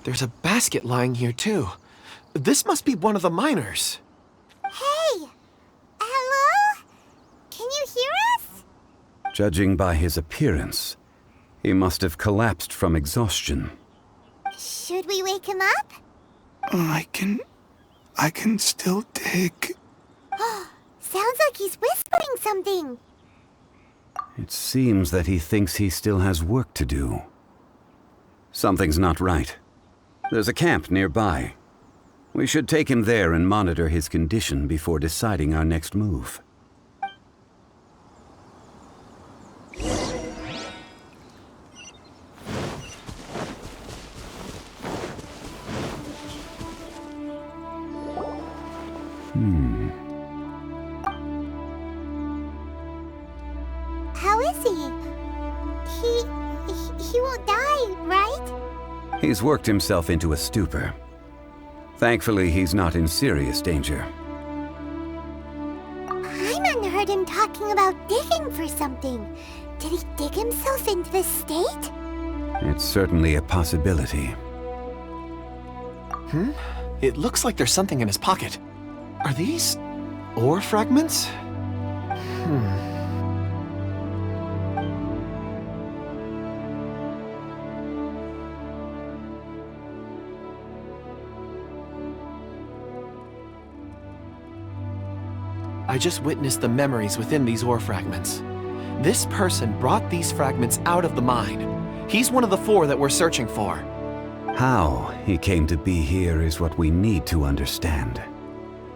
There's a basket lying here, too. This must be one of the miners. Hey! Hello? Can you hear us? Judging by his appearance, he must have collapsed from exhaustion. Should we wake him up? I can still dig. Sounds like he's whispering something. It seems that he thinks he still has work to do. Something's not right. There's a camp nearby. We should take him there and monitor his condition before deciding our next move. How is he? He won't die, right? He's worked himself into a stupor. Thankfully, he's not in serious danger. Hyman heard him talking about digging for something. Did he dig himself into this state? It's certainly a possibility. It looks like there's something in his pocket. Are these ore fragments? I just witnessed the memories within these ore fragments. This person brought these fragments out of the mine. He's one of the 4 that we're searching for. How he came to be here is what we need to understand.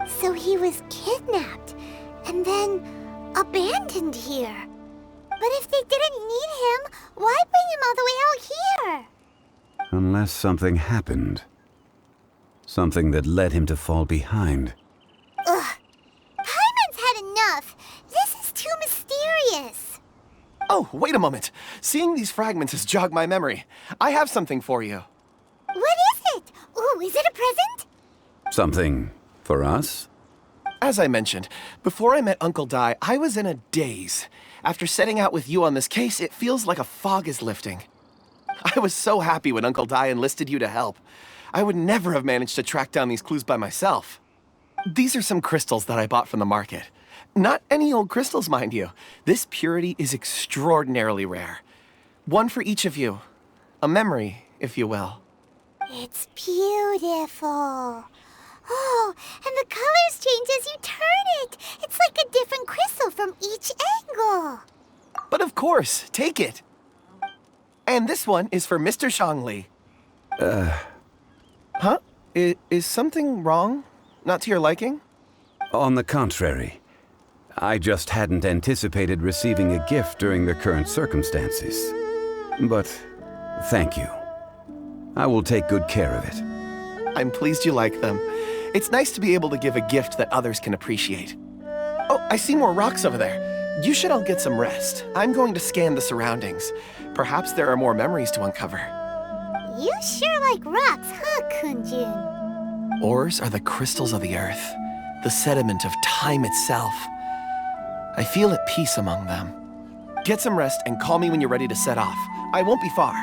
So he was kidnapped and then abandoned here. But if they didn't need him, why bring him all the way out here? Unless something happened. Something that led him to fall behind. Ugh. Hyman's had enough. This is too mysterious. Oh, wait a moment. Seeing these fragments has jogged my memory. I have something for you. What is it? Ooh, is it a present? Something for us? As I mentioned, before I met Uncle Dai, I was in a daze. After setting out with you on this case, it feels like a fog is lifting. I was so happy when Uncle Dai enlisted you to help. I would never have managed to track down these clues by myself. These are some crystals that I bought from the market. Not any old crystals, mind you. This purity is extraordinarily rare. One for each of you. A memory, if you will. It's beautiful. Oh, and the colors change as you turn it. It's like a different crystal from each angle. But of course, take it. And this one is for Mr. Shangli. Huh? Is something wrong? Not to your liking? On the contrary, I just hadn't anticipated receiving a gift during the current circumstances. But thank you. I will take good care of it. I'm pleased you like them. It's nice to be able to give a gift that others can appreciate. Oh, I see more rocks over there. You should all get some rest. I'm going to scan the surroundings. Perhaps there are more memories to uncover. You sure like rocks, huh, Kunjun? Ores are the crystals of the earth, the sediment of time itself. I feel at peace among them. Get some rest and call me when you're ready to set off. I won't be far.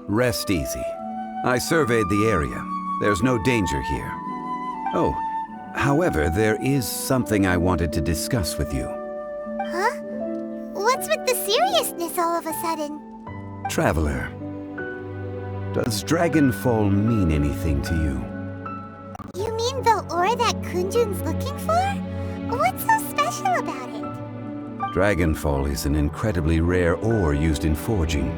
Rest easy. I surveyed the area. There's no danger here. Oh, however, there is something I wanted to discuss with you. Huh? What's with the seriousness all of a sudden? Traveler, does Dragonfall mean anything to you? You mean the ore that Kunjun's looking for? What's so special about it? Dragonfall is an incredibly rare ore used in forging.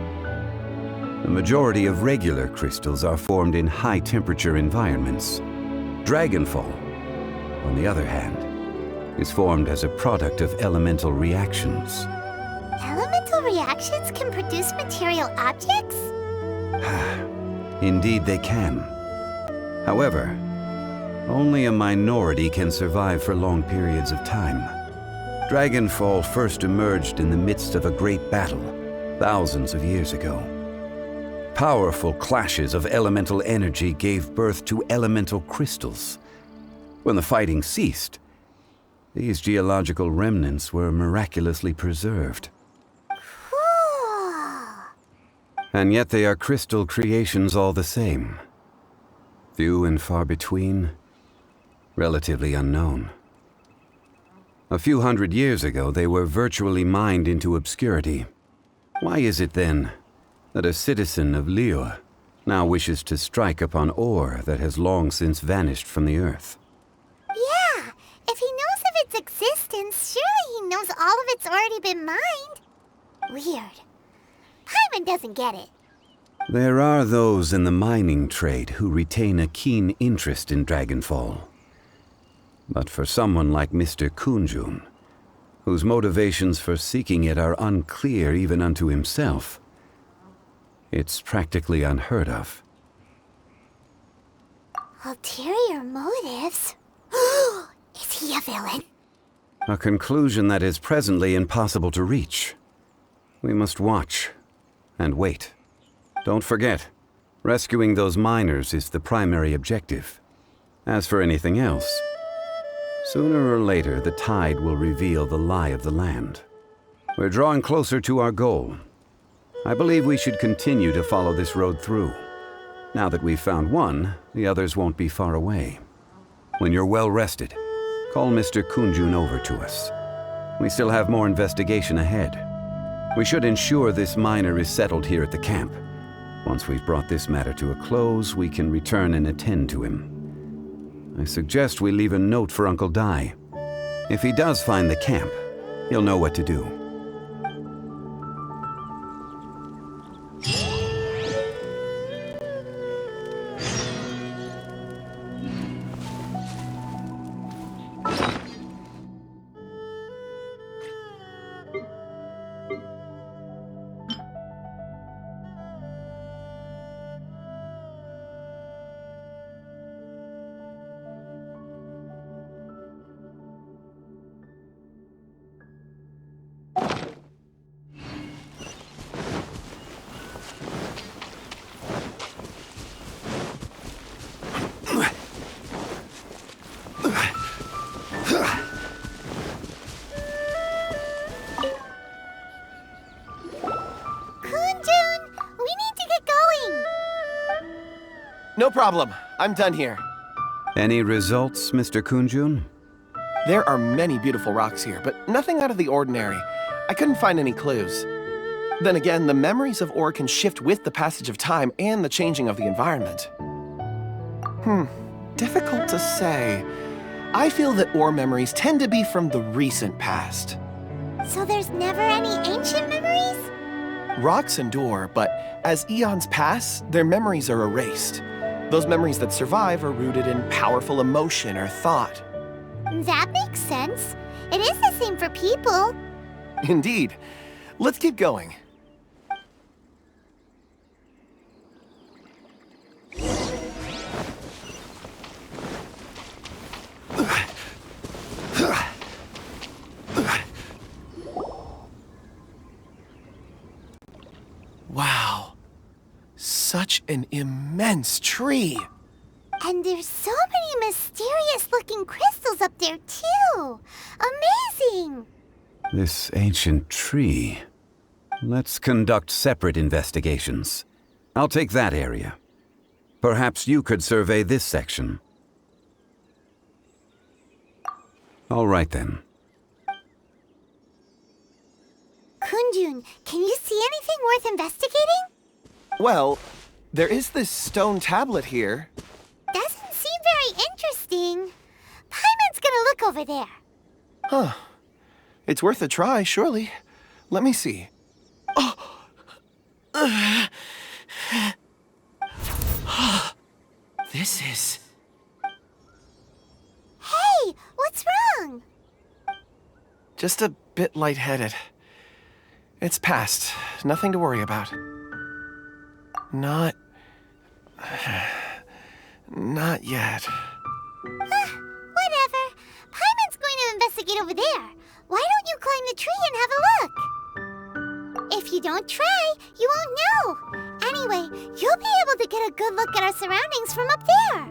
The majority of regular crystals are formed in high-temperature environments. Dragonfall, on the other hand, is formed as a product of elemental reactions. Elemental reactions can produce material objects? Indeed they can. However, only a minority can survive for long periods of time. Dragonfall first emerged in the midst of a great battle, thousands of years ago. Powerful clashes of elemental energy gave birth to elemental crystals. When the fighting ceased, these geological remnants were miraculously preserved. Cool. And yet they are crystal creations all the same. Few and far between, relatively unknown. A few hundred years ago, they were virtually mined into obscurity. Why is it, then, that a citizen of Liyue now wishes to strike upon ore that has long since vanished from the earth? Yeah, if he knows of its existence, surely he knows all of it's already been mined. Weird. Paimon doesn't get it. There are those in the mining trade who retain a keen interest in Dragonfall. But for someone like Mr. Kunjun, whose motivations for seeking it are unclear even unto himself, it's practically unheard of. Ulterior motives? Is he a villain? A conclusion that is presently impossible to reach. We must watch and wait. Don't forget, rescuing those miners is the primary objective. As for anything else, sooner or later the tide will reveal the lie of the land. We're drawing closer to our goal. I believe we should continue to follow this road through. Now that we've found one, the others won't be far away. When you're well rested, call Mr. Kunjun over to us. We still have more investigation ahead. We should ensure this miner is settled here at the camp. Once we've brought this matter to a close, we can return and attend to him. I suggest we leave a note for Uncle Dai. If he does find the camp, he'll know what to do. No problem. I'm done here. Any results, Mr. Kunjun? There are many beautiful rocks here, but nothing out of the ordinary. I couldn't find any clues. Then again, the memories of ore can shift with the passage of time and the changing of the environment. Difficult to say. I feel that ore memories tend to be from the recent past. So there's never any ancient memories? Rocks endure, but as eons pass, their memories are erased. Those memories that survive are rooted in powerful emotion or thought. That makes sense. It is the same for people. Indeed. Let's keep going. Wow. Such an immense tree. And there's so many mysterious-looking crystals up there, too. Amazing! This ancient tree. Let's conduct separate investigations. I'll take that area. Perhaps you could survey this section. All right, then. Kunjun, can you see anything worth investigating? Well, there is this stone tablet here. Doesn't seem very interesting. Paimon's gonna look over there. Huh. It's worth a try, surely. Let me see. This is... Hey, what's wrong? just a bit lightheaded. It's past. Nothing to worry about. Not yet. Whatever. Paimon's going to investigate over there. Why don't you climb the tree and have a look? If you don't try, you won't know. Anyway, you'll be able to get a good look at our surroundings from up there.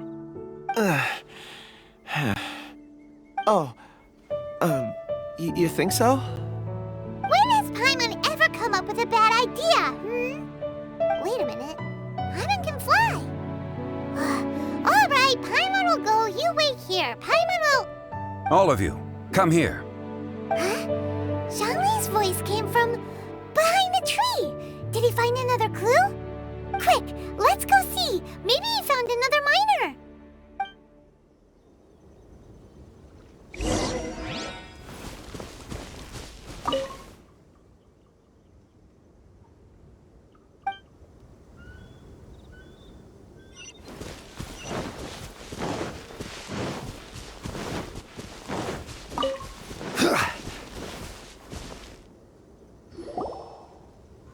You think so? When has Paimon ever come up with a bad idea, All of you, come here. Zhang Li's voice came from behind the tree. Did he find another clue? Quick, let's go see. Maybe he found another miner.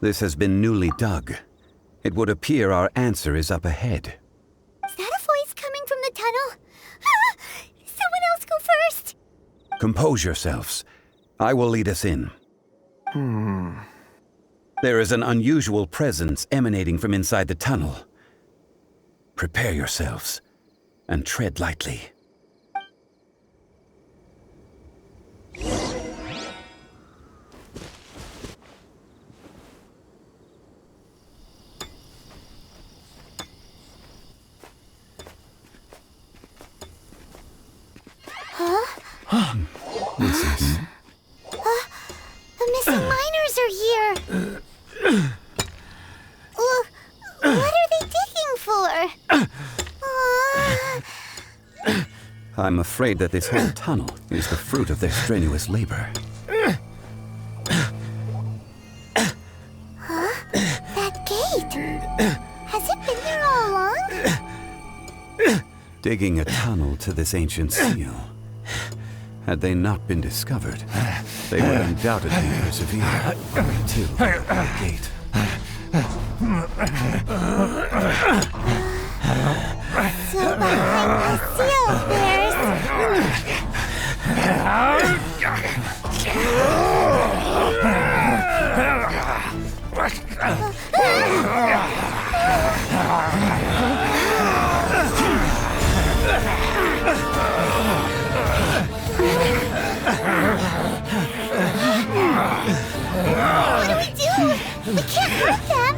This has been newly dug. It would appear our answer is up ahead. Is that a voice coming from the tunnel? Someone else go first. Compose yourselves. I will lead us in. There is an unusual presence emanating from inside the tunnel. Prepare yourselves and tread lightly. The missing miners are here. What are they digging for? I'm afraid that this whole tunnel is the fruit of their strenuous labor. That gate. Has it been there all along? Digging a tunnel to this ancient seal. Had they not been discovered, they would undoubtedly persevere to the gate. So behind the seal, What do we do? We can't hurt them.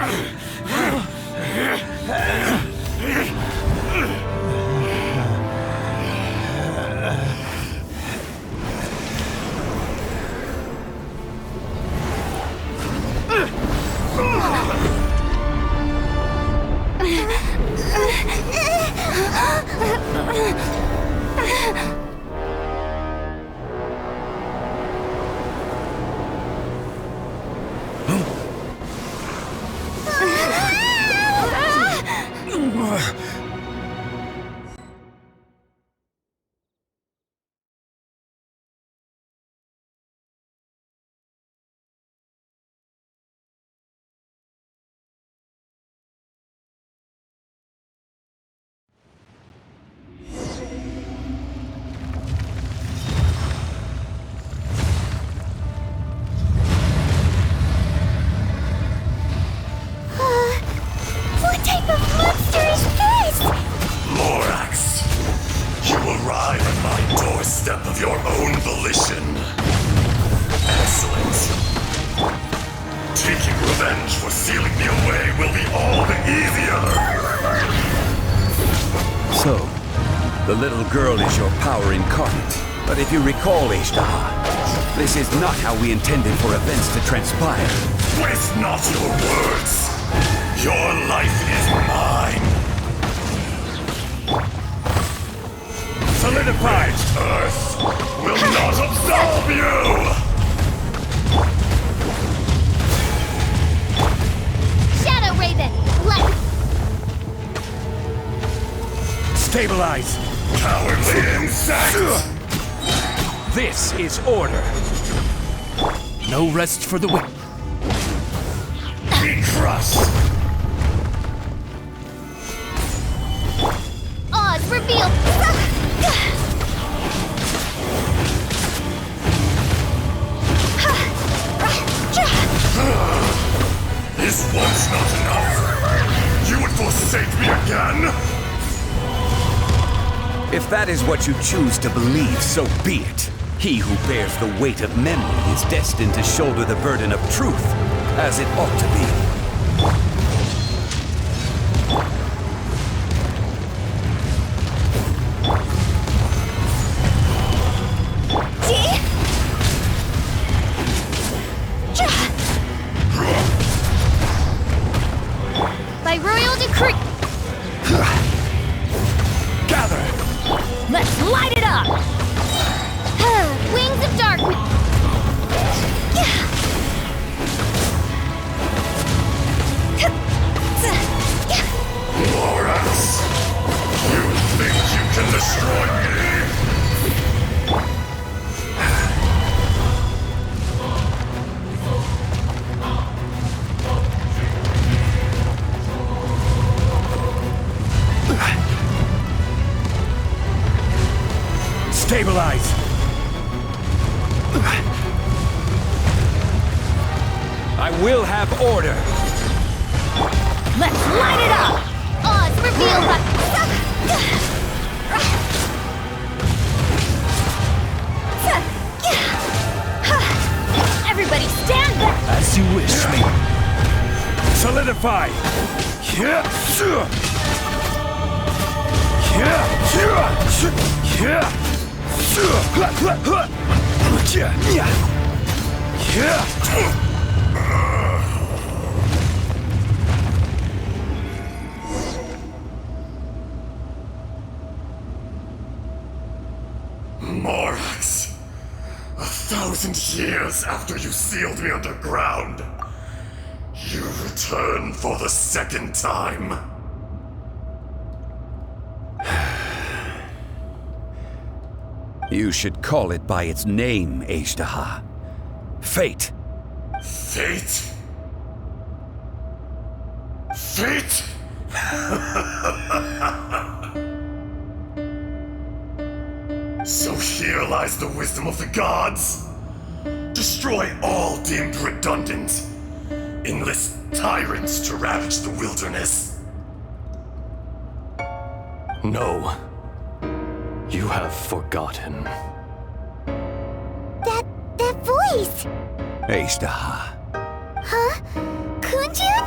What type of monster is this? Lorax, you arrive at my doorstep of your own volition. Excellent. Taking revenge for sealing me away will be all the easier. So, the little girl is your power incarnate. But if you recall, Ishtar, this is not how we intended for events to transpire. Waste not your words. Your life is mine. Solidified! Earth will not absolve you! Shadow Raven, Stabilize! Cowardly insect! This is order. No rest for the wicked. Be crushed! Oz revealed. Is once not enough? You would forsake me again? If that is what you choose to believe, so be it. He who bears the weight of memory is destined to shoulder the burden of truth, as it ought to be. can destroy me! Stabilize! I will have order! Let's light it up! Oz reveal Everybody stand back! As you wish me. Solidify! Morax, 1,000 years after you sealed me underground, you return for the second time. You should call it by its name, Ajdaha. Fate. Fate? Fate? So here lies the wisdom of the gods. Destroy all deemed redundant. Enlist tyrants to ravage the wilderness. No. You have forgotten. That voice! Ajdaha. Huh? Kunjun?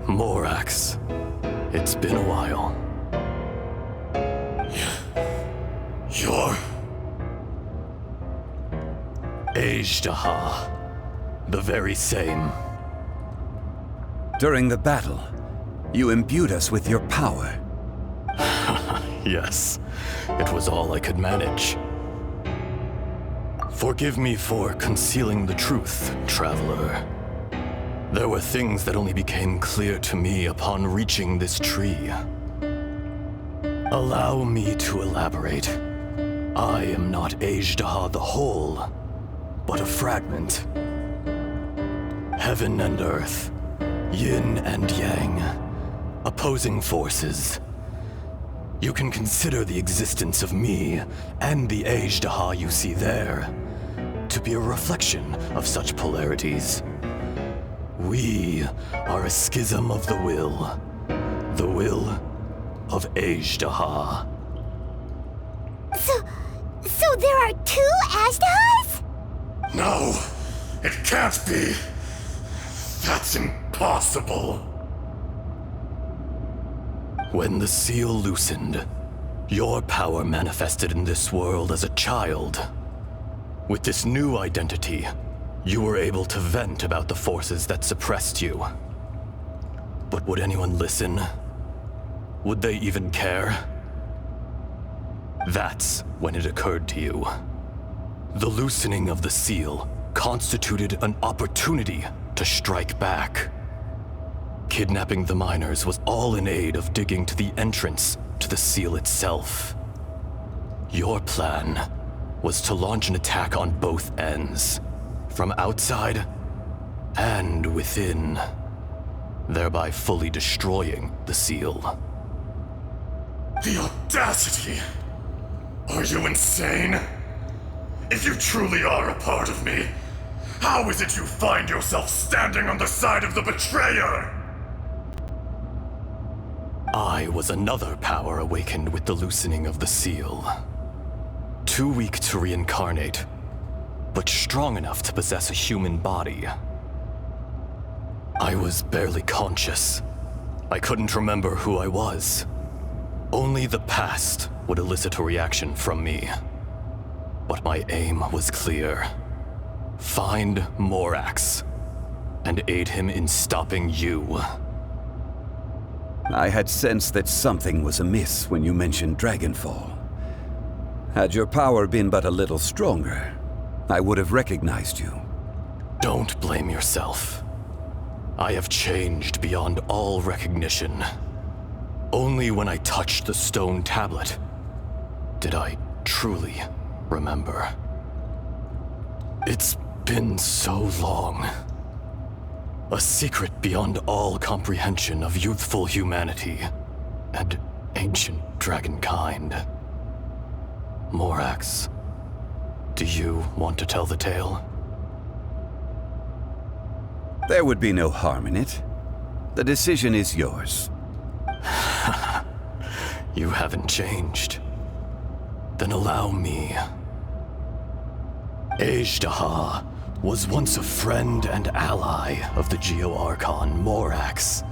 Morax. It's been a while. You're... Ajdaha. The very same. During the battle, you imbued us with your power. Yes, it was all I could manage. Forgive me for concealing the truth, traveler. There were things that only became clear to me upon reaching this tree. Allow me to elaborate. I am not Ajdaha the whole, but a fragment. Heaven and earth, yin and yang, opposing forces. You can consider the existence of me and the Ajdaha you see there to be a reflection of such polarities. We are a schism of the will of Ajdaha. So there are two Ajdahas? No, it can't be. That's impossible. When the seal loosened, your power manifested in this world as a child. With this new identity, you were able to vent about the forces that suppressed you. But would anyone listen? Would they even care? That's when it occurred to you. The loosening of the seal constituted an opportunity to strike back. Kidnapping the miners was all in aid of digging to the entrance to the seal itself. Your plan was to launch an attack on both ends, from outside and within, thereby fully destroying the seal. The audacity! Are you insane? If you truly are a part of me, how is it you find yourself standing on the side of the betrayer? I was another power awakened with the loosening of the seal. Too weak to reincarnate, but strong enough to possess a human body. I was barely conscious. I couldn't remember who I was. Only the past would elicit a reaction from me. But my aim was clear. Find Morax, and aid him in stopping you. I had sensed that something was amiss when you mentioned Dragonfall. Had your power been but a little stronger, I would have recognized you. Don't blame yourself. I have changed beyond all recognition. Only when I touched the stone tablet did I truly remember. It's been so long. A secret beyond all comprehension of youthful humanity and ancient dragonkind. Morax, do you want to tell the tale? There would be no harm in it. The decision is yours. You haven't changed. Then allow me. Ajdaha was once a friend and ally of the Geo-Archon Morax,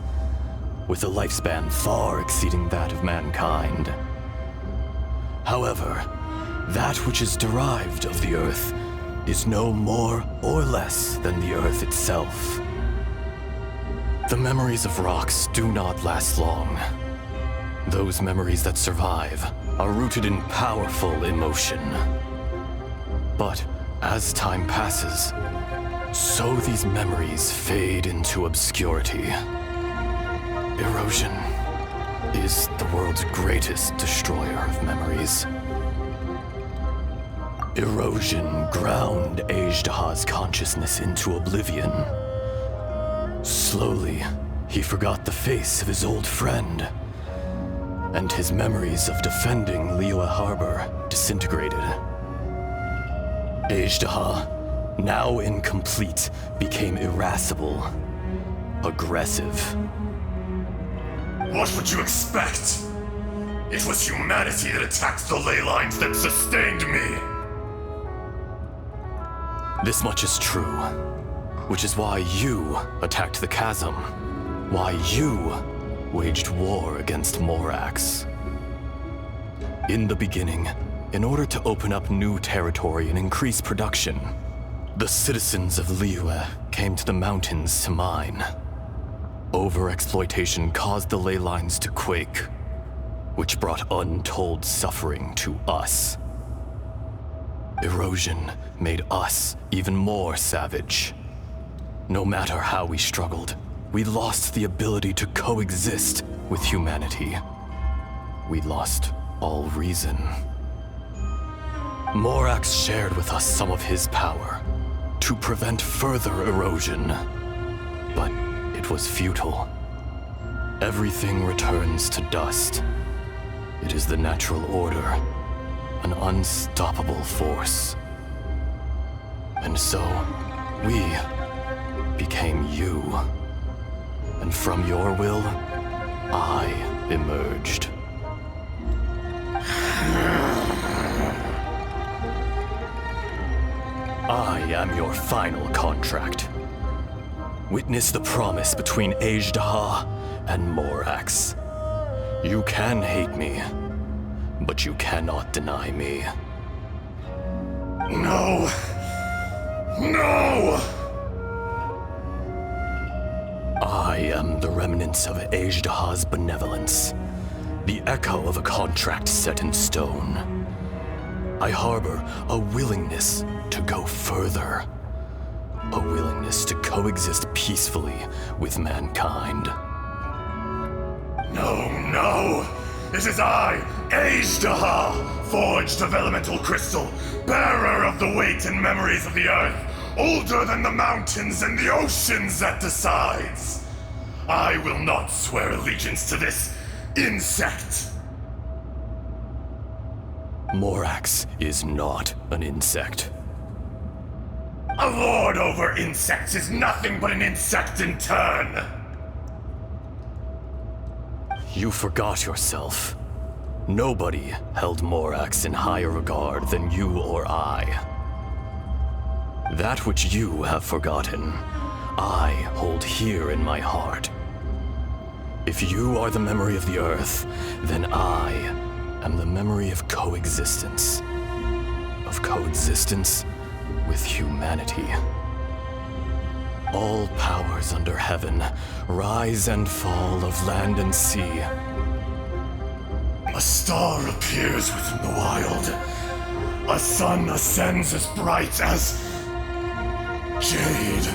with a lifespan far exceeding that of mankind. However, that which is derived of the Earth is no more or less than the Earth itself. The memories of rocks do not last long. Those memories that survive are rooted in powerful emotion. But as time passes, so these memories fade into obscurity. Erosion is the world's greatest destroyer of memories. Erosion ground Ajdaha's consciousness into oblivion. Slowly, he forgot the face of his old friend, and his memories of defending Liyue Harbor disintegrated. Ajdaha, now incomplete, became irascible, aggressive. What would you expect? It was humanity that attacked the ley lines that sustained me. This much is true, which is why you attacked the chasm, why you waged war against Morax. In the beginning, in order to open up new territory and increase production, the citizens of Liyue came to the mountains to mine. Overexploitation caused the ley lines to quake, which brought untold suffering to us. Erosion made us even more savage. No matter how we struggled, we lost the ability to coexist with humanity. We lost all reason. Morax shared with us some of his power to prevent further erosion, but it was futile. Everything returns to dust. It is the natural order, an unstoppable force. And so, we became you. And from your will, I emerged. I am your final contract. Witness the promise between Ajdaha and Morax. You can hate me, but you cannot deny me. No! No! I am the remnants of Ajdaha's benevolence, the echo of a contract set in stone. I harbor a willingness to go further, a willingness to coexist peacefully with mankind. No, no! It is I, Ajdaha, forged of elemental crystal, bearer of the weight and memories of the earth, older than the mountains and the oceans that decides. I will not swear allegiance to this insect. Morax is not an insect. A lord over insects is nothing but an insect in turn. You forgot yourself. Nobody held Morax in higher regard than you or I. That which you have forgotten, I hold here in my heart. If you are the memory of the Earth, then I am the memory of coexistence. Of coexistence with humanity. All powers under heaven, rise and fall of land and sea. A star appears within the wild. A sun ascends as bright as jade.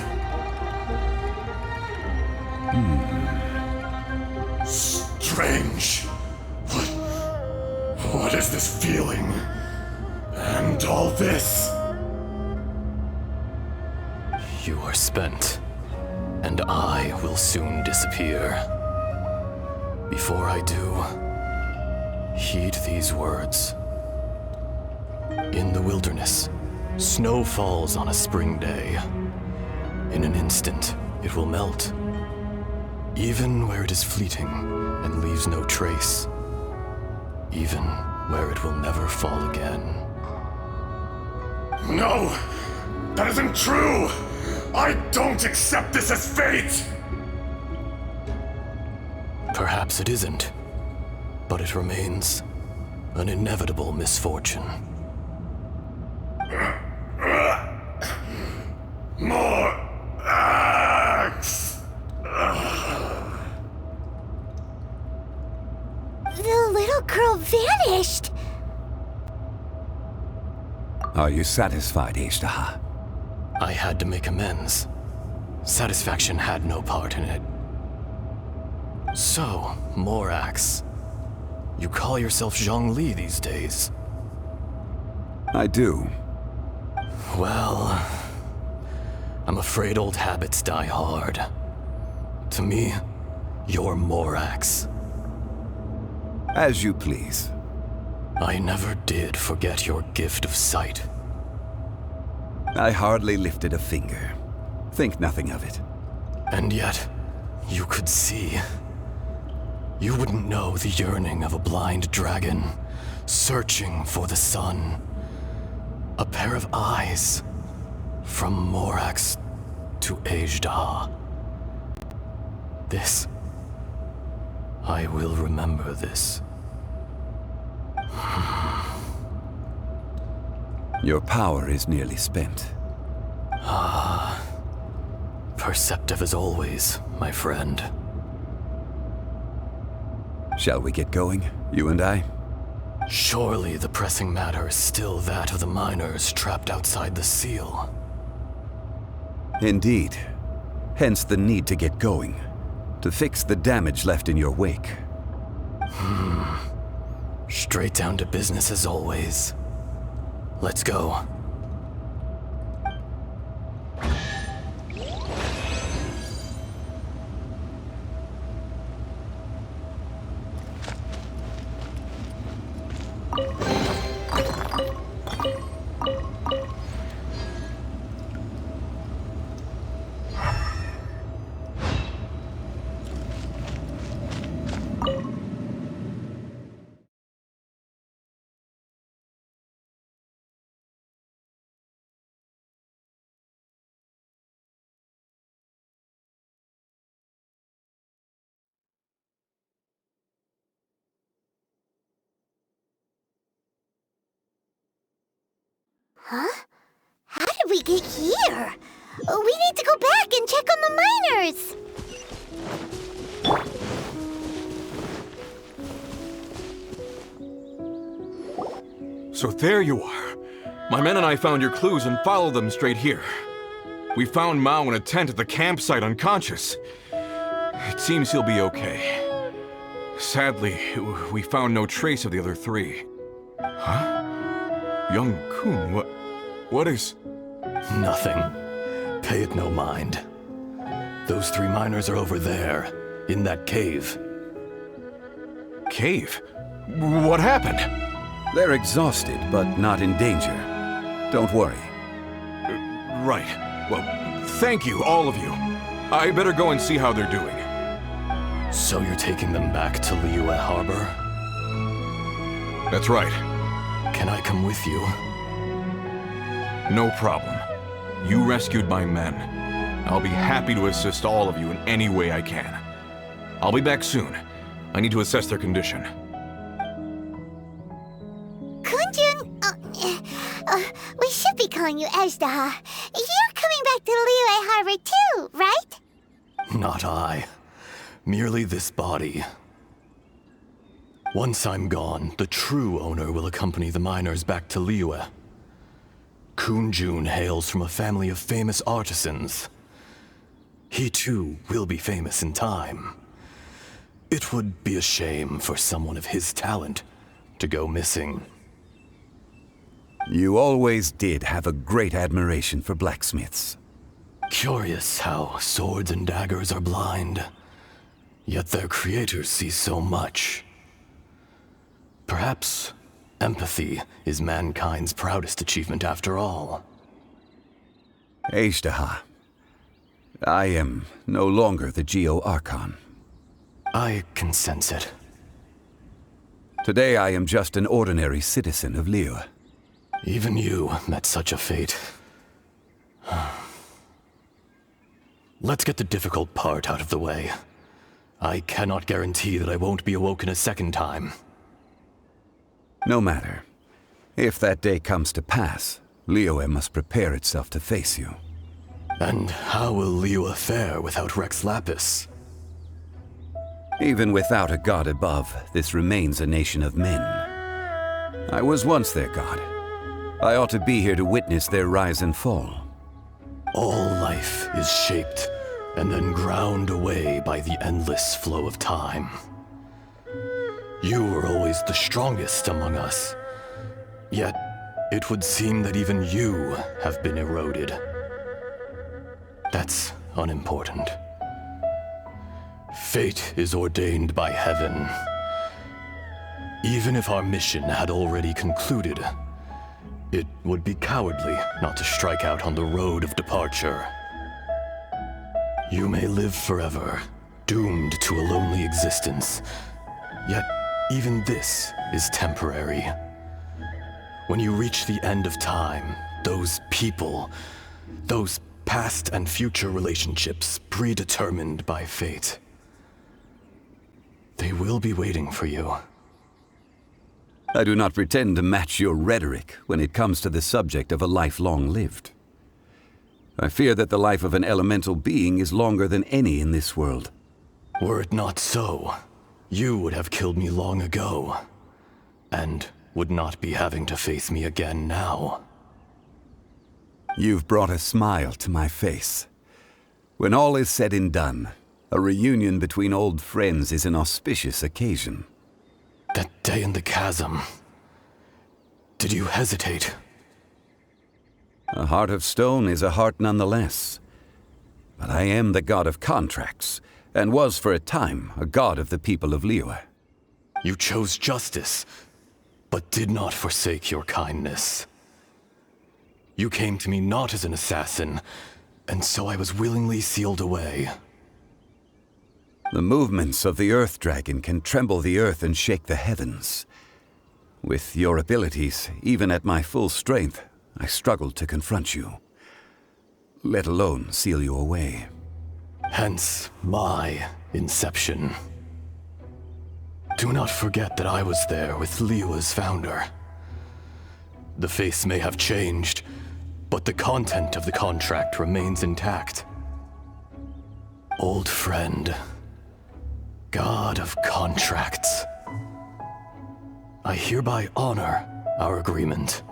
Strike strange. What is this feeling? And all this? You are spent, and I will soon disappear. Before I do, heed these words. In the wilderness, snow falls on a spring day. In an instant, it will melt, even where it is fleeting and leaves no trace, even where it will never fall again. No! That isn't true! I don't accept this as fate! Perhaps it isn't, but it remains an inevitable misfortune. More axe! The little girl vanished! Are you satisfied, Ishtaha? I had to make amends. Satisfaction had no part in it. So, Morax, you call yourself Zhongli these days? I do. Well, I'm afraid old habits die hard. To me, you're Morax. As you please. I never did forget your gift of sight. I hardly lifted a finger. Think nothing of it. And yet, you could see. You wouldn't know the yearning of a blind dragon, searching for the sun. A pair of eyes, from Morax to Ejdah. This, I will remember this. Your power is nearly spent. Perceptive as always, my friend. Shall we get going, you and I? Surely the pressing matter is still that of the miners trapped outside the seal. Indeed. Hence the need to get going. To fix the damage left in your wake. Straight down to business as always. Let's go. Huh? How did we get here? We need to go back and check on the miners! So there you are. My men and I found your clues and followed them straight here. We found Mao in a tent at the campsite unconscious. It seems he'll be okay. Sadly, we found no trace of the other three. Huh? Young Kun, what is... Nothing. Pay it no mind. Those three miners are over there, in that cave. Cave? What happened? They're exhausted, but not in danger. Don't worry. Right. Well, thank you, all of you. I better go and see how they're doing. So you're taking them back to Liyue Harbor? That's right. Can I come with you? No problem. You rescued my men. I'll be happy to assist all of you in any way I can. I'll be back soon. I need to assess their condition. Kunjun, we should be calling you Ejdah. You're coming back to Liyue Harbor too, right? Not I. Merely this body. Once I'm gone, the true owner will accompany the miners back to Liyue. Kunjun hails from a family of famous artisans. He too will be famous in time. It would be a shame for someone of his talent to go missing. You always did have a great admiration for blacksmiths. Curious how swords and daggers are blind, yet their creators see so much. Perhaps empathy is mankind's proudest achievement after all. Ejderha, I am no longer the Geo-Archon. I can sense it. Today I am just an ordinary citizen of Liyue. Even you met such a fate. Let's get the difficult part out of the way. I cannot guarantee that I won't be awoken a second time. No matter. If that day comes to pass, Liyue must prepare itself to face you. And how will Liyue fare without Rex Lapis? Even without a god above, this remains a nation of men. I was once their god. I ought to be here to witness their rise and fall. All life is shaped and then ground away by the endless flow of time. You were always the strongest among us. Yet, it would seem that even you have been eroded. That's unimportant. Fate is ordained by heaven. Even if our mission had already concluded, it would be cowardly not to strike out on the road of departure. You may live forever, doomed to a lonely existence. Yet, even this is temporary. When you reach the end of time, those people, those past and future relationships predetermined by fate, they will be waiting for you. I do not pretend to match your rhetoric when it comes to the subject of a life long lived. I fear that the life of an elemental being is longer than any in this world. Were it not so, you would have killed me long ago, and would not be having to face me again now. You've brought a smile to my face. When all is said and done, a reunion between old friends is an auspicious occasion. That day in the chasm, did you hesitate? A heart of stone is a heart nonetheless. But I am the god of contracts, and was for a time a god of the people of Liyue. You chose justice, but did not forsake your kindness. You came to me not as an assassin, and so I was willingly sealed away. The movements of the Earth Dragon can tremble the earth and shake the heavens. With your abilities, even at my full strength, I struggled to confront you, let alone seal you away. Hence my inception. Do not forget that I was there with Liyue's founder. The face may have changed, but the content of the contract remains intact. Old friend, god of contracts, I hereby honor our agreement.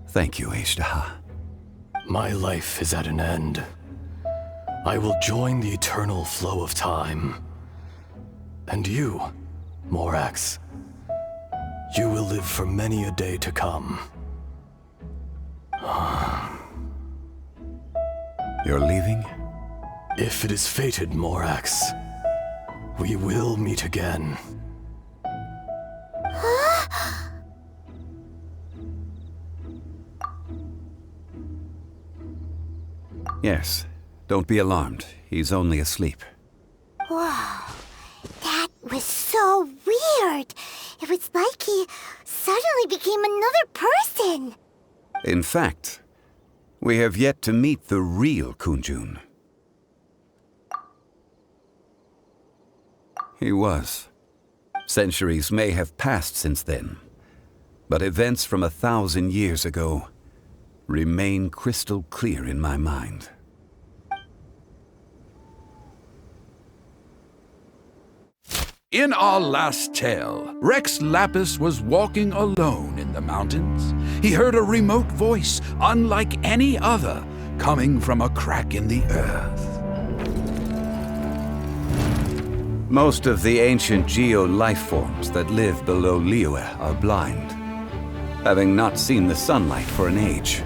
Thank you, Ejderha. My life is at an end. I will join the eternal flow of time. And you, Morax, you will live for many a day to come. You're leaving? If it is fated, Morax, we will meet again. Yes. Don't be alarmed. He's only asleep. Whoa, that was so weird. It was like he suddenly became another person. In fact, we have yet to meet the real Kunjun. He was. Centuries may have passed since then, but events from 1,000 years ago remain crystal clear in my mind. In our last tale, Rex Lapis was walking alone in the mountains. He heard a remote voice, unlike any other, coming from a crack in the earth. Most of the ancient geo-life forms that live below Liyue are blind, having not seen the sunlight for an age.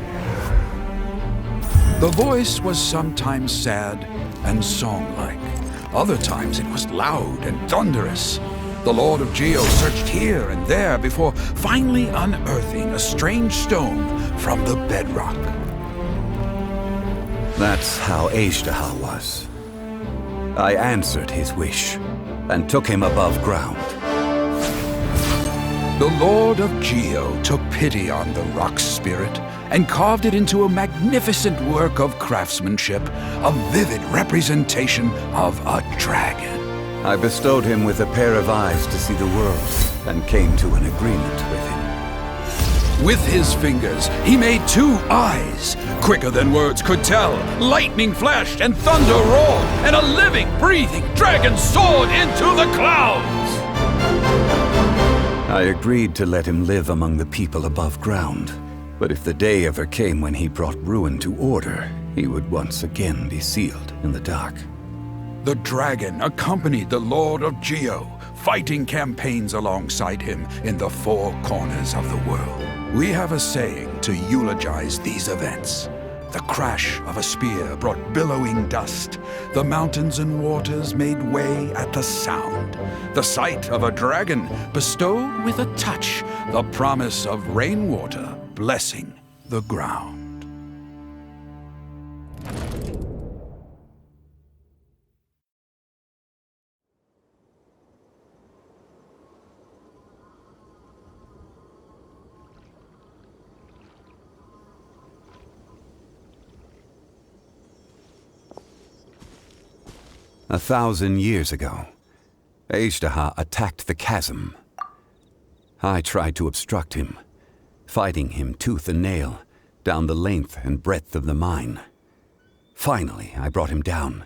The voice was sometimes sad and song-like. Other times it was loud and thunderous. The Lord of Geo searched here and there before finally unearthing a strange stone from the bedrock. That's how Azhdaha was. I answered his wish and took him above ground. The Lord of Geo took pity on the rock spirit and carved it into a magnificent work of craftsmanship, a vivid representation of a dragon. I bestowed him with a pair of eyes to see the world and came to an agreement with him. With his fingers, he made 2 eyes, quicker than words could tell. Lightning flashed and thunder roared, and a living, breathing dragon soared into the clouds! I agreed to let him live among the people above ground. But if the day ever came when he brought ruin to order, he would once again be sealed in the dark. The dragon accompanied the Lord of Geo, fighting campaigns alongside him in the 4 corners of the world. We have a saying to eulogize these events. The crash of a spear brought billowing dust. The mountains and waters made way at the sound. The sight of a dragon bestowed with a touch the promise of rainwater blessing the ground. A 1,000 years ago, Azhdaha attacked the chasm. I tried to obstruct him, fighting him tooth and nail down the length and breadth of the mine. Finally, I brought him down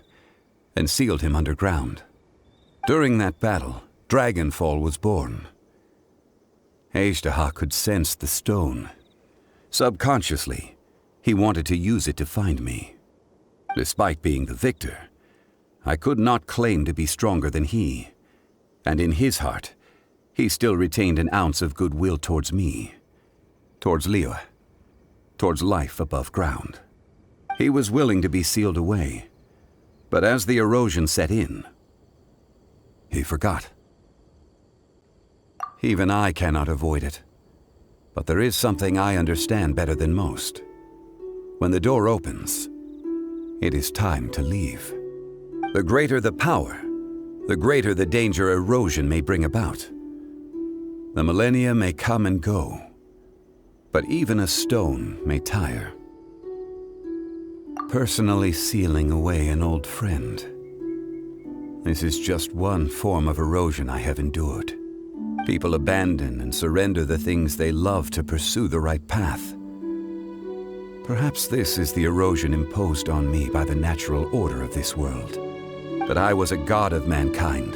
and sealed him underground. During that battle, Dragonfall was born. Azhdaha could sense the stone. Subconsciously, he wanted to use it to find me. Despite being the victor, I could not claim to be stronger than he, and in his heart, he still retained an ounce of goodwill towards me, towards Liyue, towards life above ground. He was willing to be sealed away, but as the erosion set in, he forgot. Even I cannot avoid it, but there is something I understand better than most. When the door opens, it is time to leave. The greater the power, the greater the danger erosion may bring about. The millennia may come and go, but even a stone may tire. Personally sealing away an old friend. This is just one form of erosion I have endured. People abandon and surrender the things they love to pursue the right path. Perhaps this is the erosion imposed on me by the natural order of this world. But I was a god of mankind.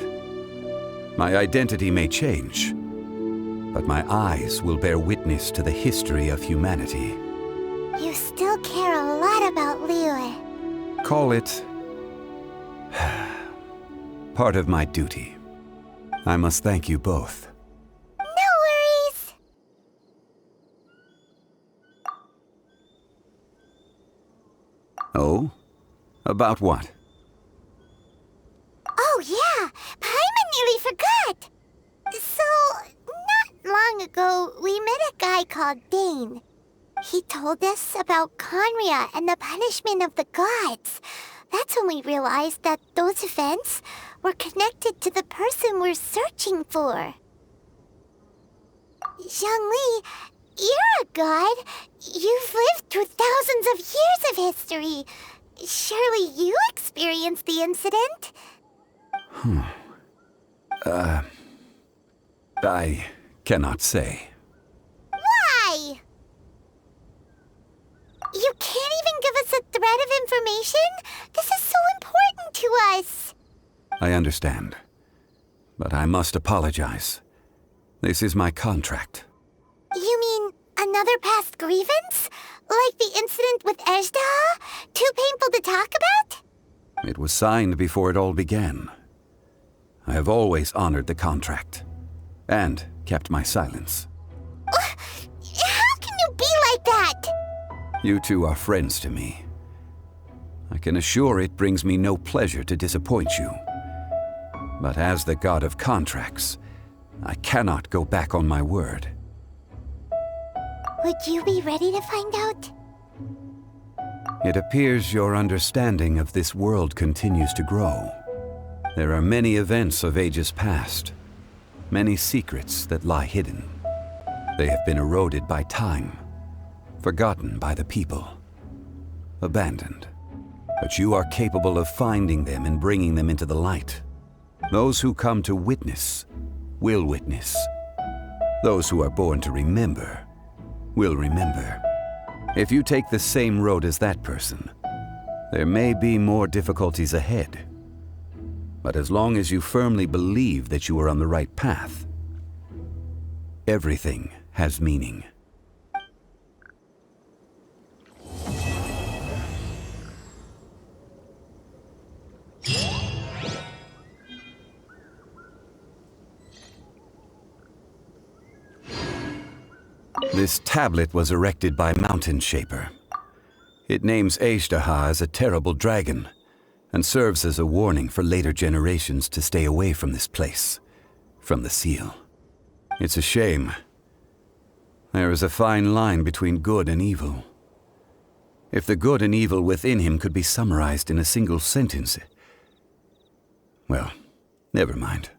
My identity may change, but my eyes will bear witness to the history of humanity. You still care a lot about Liyue. Call it part of my duty. I must thank you both. No worries. Oh? About what? Oh yeah, Paimon nearly forgot. So, not long ago, we met a guy called Dane. He told us about Conria and the punishment of the gods. That's when we realized that those events were connected to the person we're searching for. Zhongli, you're a god. You've lived through thousands of years of history. Surely you experienced the incident? I cannot say. Why? You can't even give us a thread of information? This is so important to us. I understand. But I must apologize. This is my contract. You mean another past grievance? Like the incident with Azhdaha? Too painful to talk about? It was signed before it all began. I have always honored the contract. And kept my silence. How can you be like that? You two are friends to me. I can assure it brings me no pleasure to disappoint you. But as the god of contracts, I cannot go back on my word. Would you be ready to find out? It appears your understanding of this world continues to grow. There are many events of ages past, many secrets that lie hidden. They have been eroded by time, forgotten by the people, abandoned. But you are capable of finding them and bringing them into the light. Those who come to witness will witness. Those who are born to remember will remember. If you take the same road as that person, there may be more difficulties ahead. But as long as you firmly believe that you are on the right path, everything has meaning. This tablet was erected by Mountain Shaper. It names Ashtaha as a terrible dragon, and serves as a warning for later generations to stay away from this place, from the seal. It's a shame. There is a fine line between good and evil. If the good and evil within him could be summarized in a single sentence... Well, never mind.